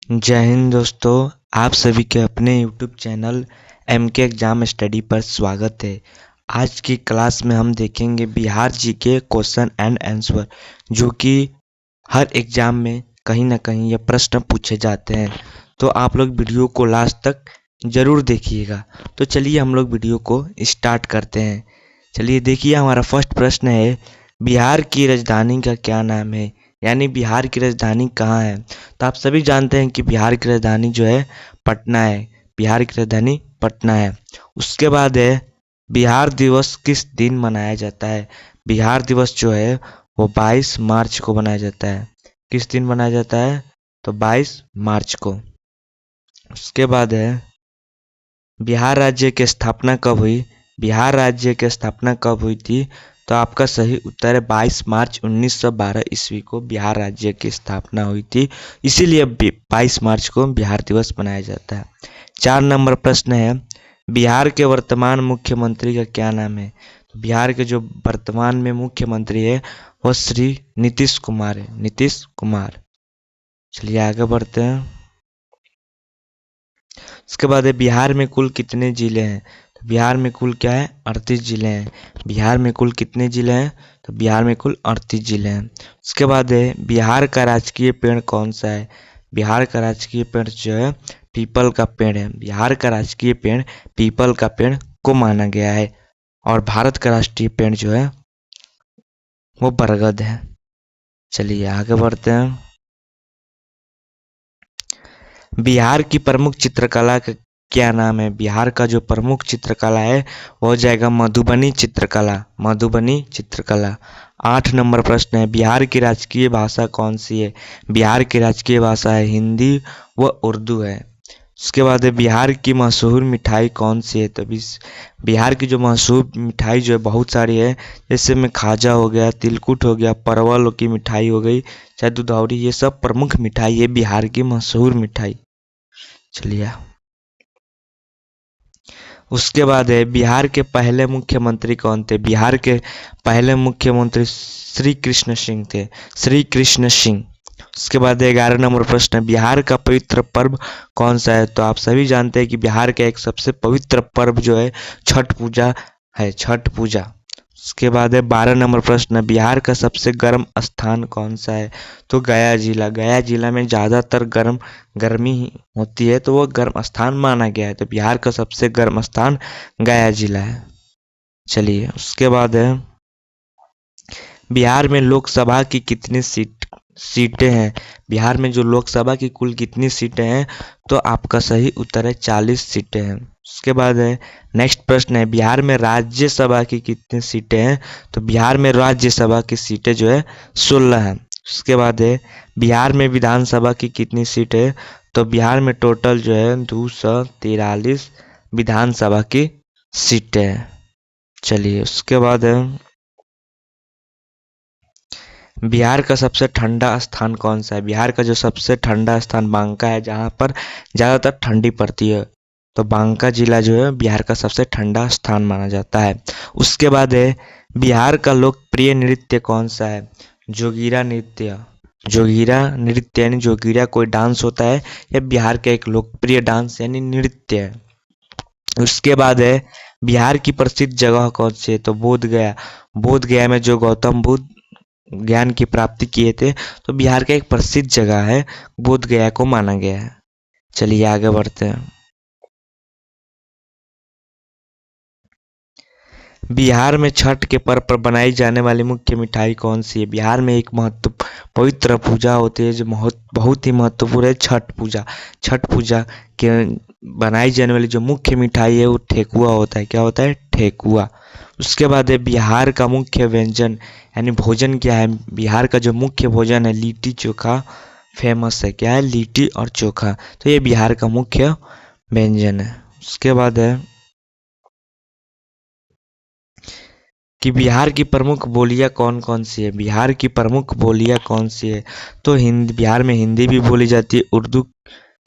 जय हिंद दोस्तों, आप सभी के अपने YouTube channel MK exam study पर स्वागत है। आज की क्लास में हम देखेंगे Bihar GK question and answer, जो कि हर एग्जाम में कहीं ना कहीं ये प्रश्न पूछे जाते हैं। तो आप लोग वीडियो को लास्ट तक जरूर देखिएगा। तो चलिए हम लोग वीडियो को स्टार्ट करते हैं। चलिए देखिए, हमारा फर्स्ट प्रश्न है, बिहार की राजधानी का क्या नाम है? यानी बिहार की राजधानी कहाँ है? तो आप सभी जानते हैं कि बिहार की राजधानी जो है पटना है। बिहार की राजधानी पटना है। उसके बाद है, बिहार दिवस किस दिन मनाया जाता है? बिहार दिवस जो है वो 22 मार्च को मनाया जाता है। किस दिन मनाया जाता है? तो 22 मार्च को। उसके बाद है, बिहार राज्य की स्थापना कब हुई? बिहार राज्य की स्थापना कब हुई थी? तो आपका सही उत्तर है 22 मार्च 1912 ईस्वी को बिहार राज्य की स्थापना हुई थी। इसीलिए 22 मार्च को बिहार दिवस मनाया जाता है। 4 नंबर प्रश्न है, बिहार के वर्तमान मुख्यमंत्री का क्या नाम है? तो बिहार के जो वर्तमान में मुख्यमंत्री है वो श्री नीतीश कुमार है। नीतीश कुमार। चलिए आगे बढ़ते हैं। इसके बाद है, बिहार में कुल कितने जिले हैं? तो बिहार में कुल क्या है? 38 जिले हैं। बिहार में कुल कितने जिले हैं? तो बिहार में कुल 38 जिले हैं। उसके बाद है, बिहार का राजकीय पेड़ कौन सा है? बिहार का राजकीय पेड़ जो है पीपल का पेड़ है। बिहार का राजकीय पेड़ पीपल का पेड़ को माना गया है। और भारत का राष्ट्रीय पेड़ जो है वो बरगद है। चलिए आगे बढ़ते हैं। बिहार की प्रमुख चित्रकला का क्या नाम है? बिहार का जो प्रमुख चित्रकला है वो हो जाएगा मधुबनी चित्रकला। मधुबनी चित्रकला। 8 नंबर प्रश्न है, बिहार की राजकीय भाषा कौन सी है? बिहार की राजकीय भाषा है हिंदी व उर्दू है। उसके बाद है, बिहार की मशहूर मिठाई कौन सी है? तो बिहार की जो मशहूर मिठाई जो है बहुत सारी है, जैसे में खाजा हो गया, तिलकुट हो गया, परवल की मिठाई हो गई, चाहे दुधौरी, ये सब प्रमुख मिठाई है बिहार की मशहूर मिठाई। चलिए उसके बाद है, बिहार के पहले मुख्यमंत्री कौन थे? बिहार के पहले मुख्यमंत्री श्री कृष्ण सिंह थे। श्री कृष्ण सिंह। उसके बाद 11 नंबर प्रश्न है, बिहार का पवित्र पर्व कौन सा है? तो आप सभी जानते हैं कि बिहार का एक सबसे पवित्र पर्व जो है छठ पूजा है। छठ पूजा। उसके बाद है 12 नंबर प्रश्न, बिहार का सबसे गर्म स्थान कौन सा है? तो गया जिला। गया जिला में ज़्यादातर गर्मी होती है, तो वो गर्म स्थान माना गया है। तो बिहार का सबसे गर्म स्थान गया जिला है। चलिए उसके बाद है, बिहार में लोकसभा की कितनी सीटें हैं? बिहार में जो लोकसभा की कुल कितनी सीटें हैं? तो आपका सही उत्तर है 40 सीटें हैं। उसके बाद है, नेक्स्ट प्रश्न है, बिहार में राज्यसभा की कितनी सीटें हैं? तो बिहार में राज्यसभा की सीटें जो है 16 हैं। उसके बाद है, बिहार में विधानसभा की कितनी सीटें हैं? तो बिहार में टोटल जो है 243 विधानसभा की सीटें हैं। चलिए उसके बाद है, बिहार का सबसे ठंडा स्थान कौन सा है? बिहार का जो सबसे ठंडा स्थान बांका है, जहाँ पर ज़्यादातर ठंडी पड़ती है। तो बांका जिला जो है बिहार का सबसे ठंडा स्थान माना जाता है। उसके बाद है, बिहार का लोकप्रिय नृत्य कौन सा है? जोगीरा नृत्य। जोगीरा नृत्य यानी जोगीरा कोई डांस होता है, यह बिहार का एक लोकप्रिय डांस यानी नृत्य है। उसके बाद है, बिहार की प्रसिद्ध जगह कौन सी है? तो बोध गया। बोध गया में जो गौतम बुद्ध ज्ञान की प्राप्ति किए थे, तो बिहार का एक प्रसिद्ध जगह है, बोध गया को माना गया है। चलिए आगे बढ़ते हैं। बिहार में छठ के पर्व पर बनाई जाने वाली मुख्य मिठाई कौन सी है? बिहार में एक पवित्र पूजा होती है जो बहुत ही महत्वपूर्ण है, छठ पूजा। छठ पूजा के बनाई जाने वाली जो मुख्य मिठाई है वो ठेकुआ होता है। क्या होता है? ठेकुआ। उसके बाद है, बिहार का मुख्य व्यंजन यानी भोजन क्या है? बिहार का जो मुख्य भोजन है लिट्टी चोखा फेमस है। क्या है? लिट्टी और चोखा। तो ये बिहार का मुख्य व्यंजन है। उसके बाद है कि बिहार की प्रमुख बोलियां कौन कौन सी है? बिहार की प्रमुख बोलियां कौन सी है? तो हिंदी, बिहार में हिंदी भी बोली जाती है, उर्दू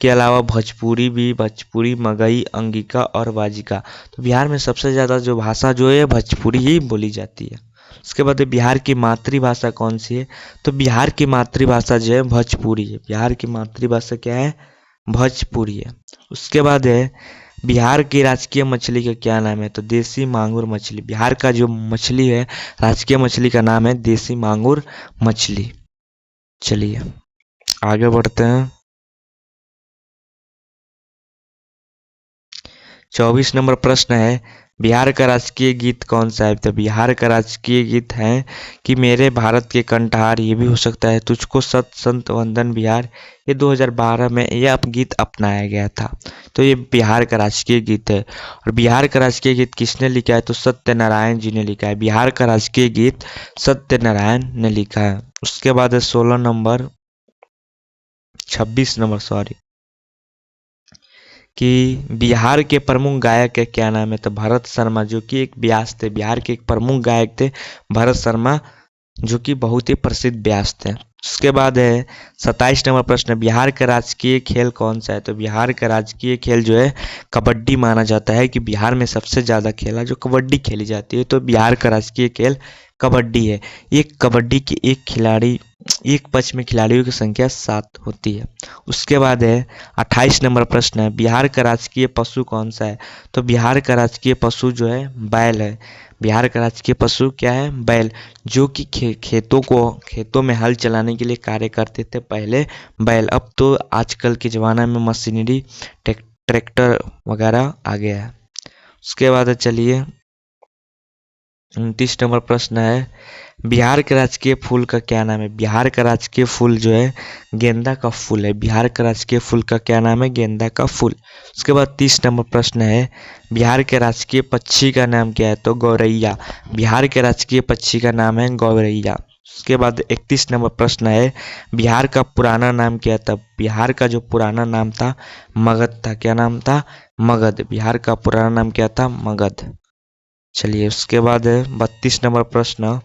के अलावा भोजपुरी, मगही, अंगिका और वाजिका। तो बिहार में सबसे ज़्यादा जो भाषा जो है भोजपुरी ही बोली जाती है। उसके बाद बिहार की मातृभाषा कौन सी है? तो बिहार की मातृभाषा जो है भोजपुरी है। बिहार की मातृभाषा क्या है? भोजपुरी है। उसके बाद है बिहार की राजकीय मछली का क्या नाम है? तो देसी मांगुर मछली। बिहार का जो मछली है, राजकीय मछली का नाम है देसी मांगुर मछली। चलिए आगे बढ़ते हैं। 24 नंबर प्रश्न है, बिहार का राजकीय गीत कौन सा है? तो बिहार का राजकीय गीत है कि मेरे भारत के कंठहार, ये भी हो सकता है तुझको सत संत वंदन बिहार, ये 2012 में यह गीत अपनाया गया था। तो ये बिहार का राजकीय गीत है। और बिहार का राजकीय गीत किसने लिखा है? तो सत्यनारायण जी ने लिखा है। बिहार का राजकीय गीत सत्यनारायण ने लिखा है। उसके बाद है 16 नंबर 26 नंबर सॉरी, कि बिहार के प्रमुख गायक का क्या नाम है? तो भरत शर्मा, जो कि एक व्यास थे। बिहार के एक प्रमुख गायक थे भरत शर्मा, जो कि बहुत ही प्रसिद्ध व्यास थे। उसके बाद है 27 नंबर प्रश्न, बिहार का राजकीय खेल कौन सा है? तो बिहार का राजकीय खेल जो है कबड्डी माना जाता है, कि बिहार में सबसे ज़्यादा खेला जो कबड्डी खेली जाती है। तो बिहार का राजकीय खेल कबड्डी है। एक कबड्डी की एक पक्ष में खिलाड़ियों की संख्या 7 होती है। उसके बाद है 28 नंबर प्रश्न है, बिहार का राजकीय पशु कौन सा है? तो बिहार का राजकीय पशु जो है बैल है। बिहार का राजकीय पशु क्या है? बैल, जो कि खेतों में हल चलाने के लिए कार्य करते थे पहले बैल। अब तो आजकल के ज़माना में मशीनरी ट्रैक्टर वगैरह आ गया है। उसके बाद चलिए 29 नंबर प्रश्न है, बिहार के राजकीय फूल का क्या नाम है? बिहार का राजकीय फूल जो है गेंदा का फूल है। बिहार का राजकीय फूल का क्या नाम है? गेंदा का फूल। उसके बाद 30 नंबर प्रश्न है, बिहार के राजकीय पक्षी का नाम क्या है? तो गौरैया। बिहार के राजकीय पक्षी का नाम है गौरैया। उसके बाद 31 नंबर प्रश्न है, बिहार का पुराना नाम क्या था? बिहार का जो पुराना नाम था मगध था। क्या नाम था? मगध। बिहार का पुराना नाम क्या था? मगध। चलिए उसके बाद है 32 नंबर प्रश्न,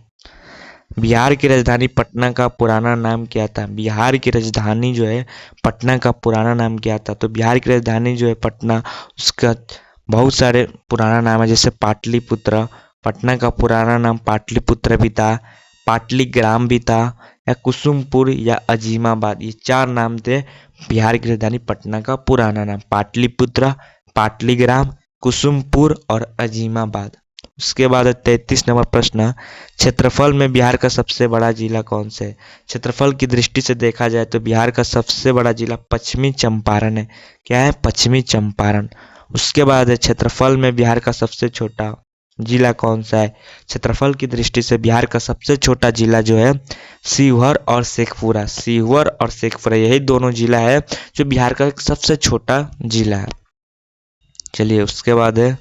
बिहार की राजधानी पटना का पुराना नाम क्या था? बिहार की राजधानी जो है पटना का पुराना नाम क्या था? तो बिहार की राजधानी जो है पटना, उसका बहुत सारे पुराना नाम है, जैसे पाटलिपुत्र। पटना का पुराना नाम पाटलिपुत्र भी था, पाटलिग्राम भी था, या कुसुमपुर या अजीमाबाद। ये 4 नाम थे बिहार की राजधानी पटना का पुराना नाम, पाटलिपुत्र, पाटलिग्राम, कुसुमपुर और अजीमाबाद। उसके बाद 33 नंबर प्रश्न, क्षेत्रफल में बिहार का सबसे बड़ा जिला कौन सा है? क्षेत्रफल की दृष्टि से देखा जाए तो बिहार का सबसे बड़ा जिला पश्चिमी चंपारण है। क्या है? पश्चिमी चंपारण। उसके बाद है क्षेत्रफल में बिहार का सबसे छोटा जिला कौन सा है? क्षेत्रफल की दृष्टि से बिहार का सबसे छोटा जिला जो है शिवहर और शेखपुरा। शिवहर और शेखपुरा यही दोनों जिला है जो बिहार का सबसे छोटा जिला है। चलिए उसके बाद है,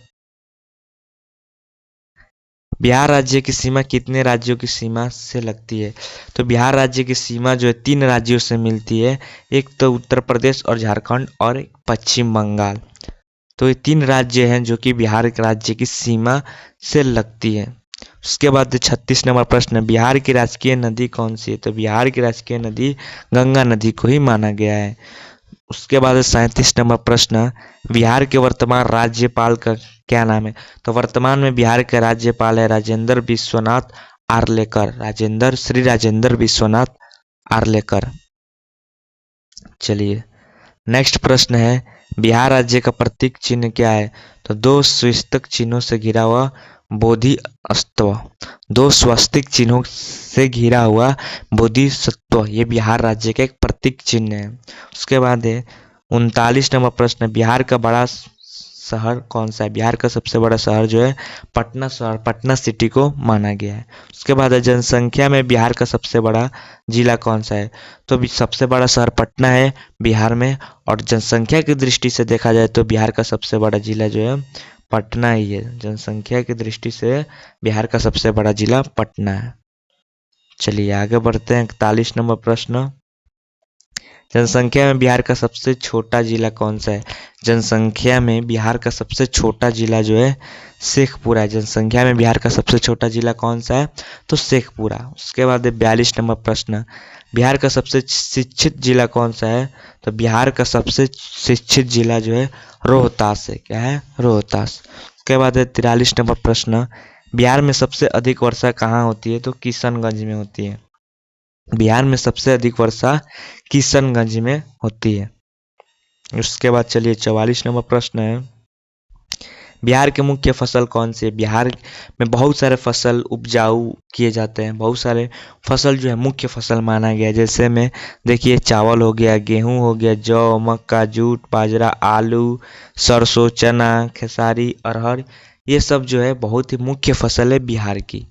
बिहार राज्य की सीमा कितने राज्यों की सीमा से लगती है? तो बिहार राज्य की सीमा जो है 3 राज्यों से मिलती है, एक तो उत्तर प्रदेश और झारखंड और एक पश्चिम बंगाल। तो ये 3 राज्य हैं जो कि बिहार राज्य की सीमा से लगती है। उसके बाद 36 नंबर प्रश्न, बिहार की राजकीय नदी कौन सी है? तो बिहार की राजकीय नदी गंगा नदी को ही माना गया है। उसके बाद 37 नंबर प्रश्न, बिहार के वर्तमान राज्यपाल का क्या नाम है? तो वर्तमान में बिहार के राज्यपाल है राजेंद्र विश्वनाथ आर्लेकर। राजेंद्र विश्वनाथ आर्लेकर। चलिए नेक्स्ट प्रश्न है, बिहार राज्य का प्रतीक चिन्ह क्या है? तो 2 स्वस्तिक चिन्हों से घिरा हुआ बोधिसत्व। 2 स्वस्तिक चिन्हों से घिरा हुआ बोधिसत्व, ये बिहार राज्य का एक प्रतीक चिन्ह है। उसके बाद है 39 नंबर प्रश्न, बिहार का बड़ा शहर कौन सा है? बिहार का सबसे बड़ा शहर जो है पटना शहर, पटना सिटी को माना गया है। उसके बाद है जनसंख्या में बिहार का सबसे बड़ा जिला कौन सा है? तो सबसे बड़ा शहर पटना है बिहार में, और जनसंख्या की दृष्टि से देखा जाए तो बिहार का सबसे बड़ा जिला जो है पटना ही है। जनसंख्या की दृष्टि से बिहार का सबसे बड़ा जिला पटना है। चलिए आगे बढ़ते हैं 41 नंबर प्रश्न, जनसंख्या में बिहार का सबसे छोटा जिला कौन सा है? जनसंख्या में बिहार का सबसे छोटा जिला जो है शेखपुरा है। जनसंख्या में बिहार का सबसे छोटा जिला कौन सा है? तो शेखपुरा। उसके बाद 42 नंबर प्रश्न, बिहार का सबसे शिक्षित जिला कौन सा है? तो बिहार का सबसे शिक्षित जिला जो है रोहतास है। क्या है? रोहतास। उसके बाद 43 नंबर प्रश्न, बिहार में सबसे अधिक वर्षा कहाँ होती है? तो किशनगंज में होती है। बिहार में सबसे अधिक वर्षा किशनगंज में होती है। उसके बाद चलिए 44 नंबर प्रश्न है, बिहार के मुख्य फसल कौन से? बिहार में बहुत सारे फसल उपजाऊ किए जाते हैं, बहुत सारे फसल जो है मुख्य फसल माना गया है। जैसे में देखिए चावल हो गया, गेहूं हो गया, जौ, मक्का, जूट, बाजरा, आलू, सरसों, चना, खेसारी, अरहर, ये सब जो है बहुत ही मुख्य फसल है बिहार की।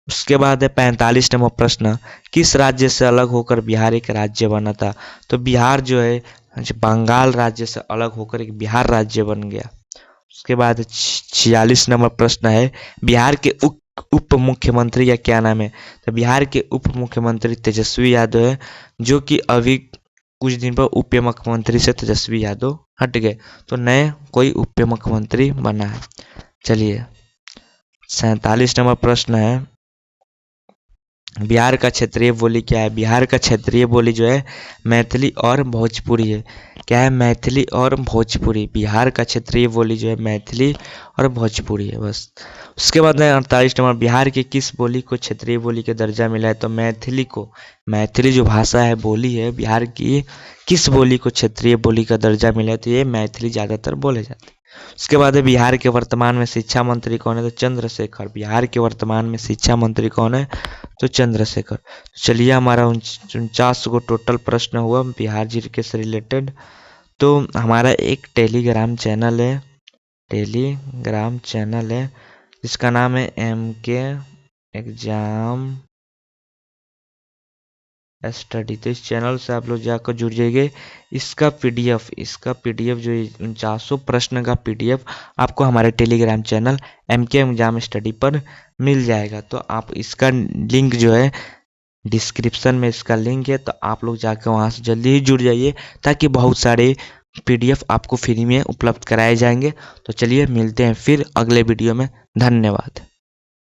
उसके बाद है 45 नंबर प्रश्न, किस राज्य से अलग होकर बिहार एक राज्य बना था? तो बिहार जो है बंगाल राज्य से अलग होकर एक बिहार राज्य बन गया। उसके बाद 46 नंबर प्रश्न है, बिहार के उप मुख्यमंत्री का क्या नाम है? तो बिहार के उप मुख्यमंत्री तेजस्वी यादव है, जो कि अभी कुछ दिन पर उप मुख्यमंत्री से तेजस्वी यादव हट गए, तो नए कोई उप मुख्यमंत्री बना है। चलिए 47 नंबर प्रश्न है, बिहार का क्षेत्रीय बोली क्या है? बिहार का क्षेत्रीय बोली जो है मैथिली और भोजपुरी है। क्या है? मैथिली और भोजपुरी। बिहार का क्षेत्रीय बोली जो है मैथिली और भोजपुरी है बस। उसके बाद है 48 नंबर, बिहार की किस बोली को क्षेत्रीय बोली का दर्जा मिला है? तो मैथिली को, मैथिली जो भाषा है बोली है बिहार की, किस बोली को क्षेत्रीय बोली का दर्जा मिला है? तो ये मैथिली ज़्यादातर बोले जाते हैं। उसके बाद है बिहार के वर्तमान में शिक्षा मंत्री कौन है? तो चंद्रशेखर। बिहार के वर्तमान में शिक्षा मंत्री कौन है? तो चंद्रशेखर। चलिए हमारा 49 गो टोटल प्रश्न हुआ बिहार जीके से रिलेटेड। तो हमारा एक टेलीग्राम चैनल है जिसका नाम है MK एग्जाम स्टडी। तो इस चैनल से आप लोग जाकर जुड़ जाइए। इसका पीडीएफ जो 49 प्रश्न का पीडीएफ आपको हमारे Telegram channel MK exam study पर मिल जाएगा। तो आप इसका लिंक जो है डिस्क्रिप्शन में इसका लिंक है, तो आप लोग जाकर वहाँ से जल्दी ही जुड़ जाइए, ताकि बहुत सारे पीडीएफ आपको फ्री में उपलब्ध कराए जाएंगे। तो चलिए मिलते हैं फिर अगले वीडियो में। धन्यवाद।